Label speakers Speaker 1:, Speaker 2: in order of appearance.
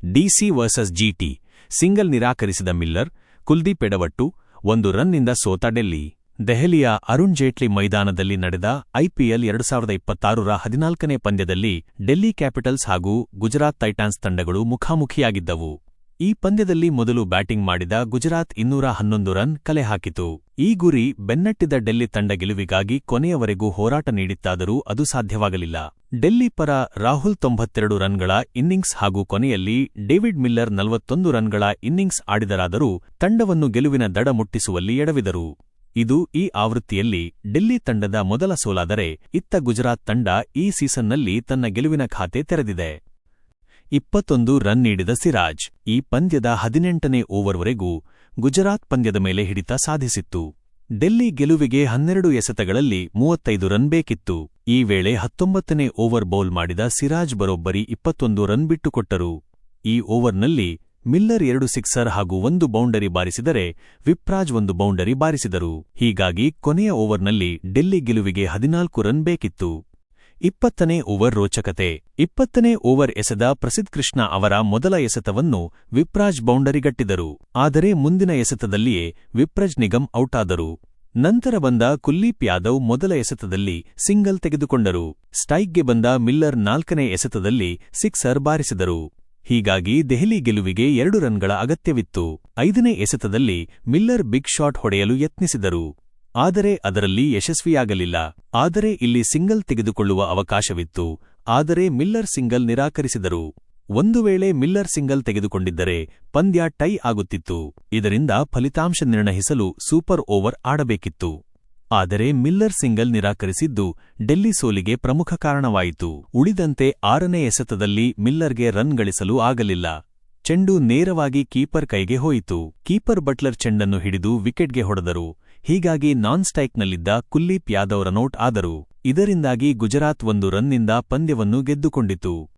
Speaker 1: DC versus ಜಿಟಿ single ನಿರಾಕರಿಸಿದ Miller, Kuldeep ಎಡವಟ್ಟು, 1 ರನ್ನಿಂದ ಸೋತ ಡೆಲ್ಲಿ. ದೆಹಲಿಯ ಅರುಣ್ ಜೇಟ್ಲಿ ಮೈದಾನದಲ್ಲಿ ನಡೆದ ಐಪಿಎಲ್ 2026ರ 14ನೇ ಪಂದ್ಯದಲ್ಲಿ ಡೆಲ್ಲಿ ಕ್ಯಾಪಿಟಲ್ಸ್ ಹಾಗೂ ಗುಜರಾತ್ ಟೈಟಾನ್ಸ್ ತಂಡಗಳು ಮುಖಾಮುಖಿಯಾಗಿದ್ದವು. ಈ ಪಂದ್ಯದಲ್ಲಿ ಮೊದಲು ಬ್ಯಾಟಿಂಗ್ ಮಾಡಿದ ಗುಜರಾತ್ 211 ರನ್ ಕಲೆ ಹಾಕಿತು. ಈ ಗುರಿ ಬೆನ್ನಟ್ಟಿದ ಡೆಲ್ಲಿ ತಂಡ ಗೆಲುವಿಗಾಗಿ ಕೊನೆಯವರೆಗೂ ಹೋರಾಟ ನೀಡಿತ್ತಾದರೂ ಅದು ಸಾಧ್ಯವಾಗಲಿಲ್ಲ. ಡೆಲ್ಲಿ ಪರ ರಾಹುಲ್ 92 ರನ್ಗಳ ಇನ್ನಿಂಗ್ಸ್ ಹಾಗೂ ಕೊನೆಯಲ್ಲಿ ಡೇವಿಡ್ ಮಿಲ್ಲರ್ 41 ರನ್ಗಳ ಇನ್ನಿಂಗ್ಸ್ ಆಡಿದರಾದರೂ ತಂಡವನ್ನು ಗೆಲುವಿನ ದಡ ಮುಟ್ಟಿಸುವಲ್ಲಿ ಎಡವಿದರು. ಇದು ಈ ಆವೃತ್ತಿಯಲ್ಲಿ ಡೆಲ್ಲಿ ತಂಡದ ಮೊದಲ ಸೋಲಾದರೆ, ಇತ್ತ ಗುಜರಾತ್ ತಂಡ ಈ ಸೀಸನ್ನಲ್ಲಿ ತನ್ನ ಗೆಲುವಿನ ಖಾತೆ ತೆರೆದಿದೆ. 21 ರನ್ ನೀಡಿದ ಸಿರಾಜ್ ಈ ಪಂದ್ಯದ 18ನೇ ಓವರ್ವರೆಗೂ ಗುಜರಾತ್ ಪಂದ್ಯದ ಮೇಲೆ ಹಿಡಿತ ಸಾಧಿಸಿತ್ತು. ಡೆಲ್ಲಿ ಗೆಲುವಿಗೆ 12 ಎಸೆತಗಳಲ್ಲಿ 35 ರನ್ ಬೇಕಿತ್ತು. ಈ ವೇಳೆ 19ನೇ ಓವರ್ ಬೌಲ್ ಮಾಡಿದ ಸಿರಾಜ್ ಬರೋಬ್ಬರಿ 21 ರನ್ ಬಿಟ್ಟುಕೊಟ್ಟರು. ಈ ಓವರ್ನಲ್ಲಿ ಮಿಲ್ಲರ್ 2 ಸಿಕ್ಸರ್ ಹಾಗೂ 1 ಬೌಂಡರಿ ಬಾರಿಸಿದರೆ ವಿಪ್ರಾಜ್ 1 ಬೌಂಡರಿ ಬಾರಿಸಿದರು. ಹೀಗಾಗಿ ಕೊನೆಯ ಓವರ್ನಲ್ಲಿ ಡೆಲ್ಲಿ ಗೆಲುವಿಗೆ 14 ರನ್ ಬೇಕಿತ್ತು. 20ನೇ ಓವರ್ ರೋಚಕತೆ. 20ನೇ ಓವರ್ ಎಸೆದ ಪ್ರಸಿದ್ಧ್ ಕೃಷ್ಣ ಅವರ ಮೊದಲ ಎಸೆತವನ್ನು ವಿಪ್ರಾಜ್ ಬೌಂಡರಿಗಟ್ಟಿದರು. ಆದರೆ ಮುಂದಿನ ಎಸೆತದಲ್ಲಿಯೇ ವಿಪ್ರಜ್ ನಿಗಮ್ ಔಟಾದರು. ನಂತರ ಬಂದ ಕುಲ್ದೀಪ್ ಯಾದವ್ ಮೊದಲ ಎಸೆತದಲ್ಲಿ ಸಿಂಗಲ್ ತೆಗೆದುಕೊಂಡರು. ಸ್ಟ್ರೈಕ್ಗೆ ಬಂದ ಮಿಲ್ಲರ್ 4ನೇ ಎಸೆತದಲ್ಲಿ ಸಿಕ್ಸರ್ ಬಾರಿಸಿದರು. ಹೀಗಾಗಿ ದೆಹಲಿ ಗೆಲುವಿಗೆ 2 ರನ್ಗಳ ಅಗತ್ಯವಿತ್ತು. 5ನೇ ಎಸೆತದಲ್ಲಿ ಮಿಲ್ಲರ್ ಬಿಗ್ ಶಾಟ್ ಹೊಡೆಯಲು ಯತ್ನಿಸಿದರು. ಆದರೆ ಅದರಲ್ಲಿ ಯಶಸ್ವಿಯಾಗಲಿಲ್ಲ. ಆದರೆ ಇಲ್ಲಿ ಸಿಂಗಲ್ ತೆಗೆದುಕೊಳ್ಳುವ ಅವಕಾಶವಿತ್ತು. ಆದರೆ ಮಿಲ್ಲರ್ ಸಿಂಗಲ್ ನಿರಾಕರಿಸಿದರು. ಒಂದು ವೇಳೆ ಮಿಲ್ಲರ್ ಸಿಂಗಲ್ ತೆಗೆದುಕೊಂಡಿದ್ದರೆ ಪಂದ್ಯ ಟೈ ಆಗುತ್ತಿತ್ತು. ಇದರಿಂದ ಫಲಿತಾಂಶ ನಿರ್ಣಯಿಸಲು ಸೂಪರ್ ಓವರ್ ಆಡಬೇಕಿತ್ತು. ಆದರೆ ಮಿಲ್ಲರ್ ಸಿಂಗಲ್ ನಿರಾಕರಿಸಿದ್ದು ಡೆಲ್ಲಿ ಸೋಲಿಗೆ ಪ್ರಮುಖ ಕಾರಣವಾಯಿತು. ಉಳಿದಂತೆ 6ನೇ ಎಸೆತದಲ್ಲಿ ಮಿಲ್ಲರ್ಗೆ ರನ್ ಗಳಿಸಲು ಆಗಲಿಲ್ಲ. ಚೆಂಡು ನೇರವಾಗಿ ಕೀಪರ್ ಕೈಗೆ ಹೋಯಿತು. ಕೀಪರ್ ಬಟ್ಲರ್ ಚೆಂಡನ್ನು ಹಿಡಿದು ವಿಕೆಟ್ಗೆ ಹೊಡೆದರು. ಹೀಗಾಗಿ ನಾನ್ ಸ್ಟ್ರೈಕ್ನಲ್ಲಿದ್ದ ಕುಲ್ದೀಪ್ ಯಾದವ್ ರನೌಟ್ ಆದರು. ಇದರಿಂದಾಗಿ ಗುಜರಾತ್ 1 ರನ್ನಿಂದ ಪಂದ್ಯವನ್ನು ಗೆದ್ದುಕೊಂಡಿತು.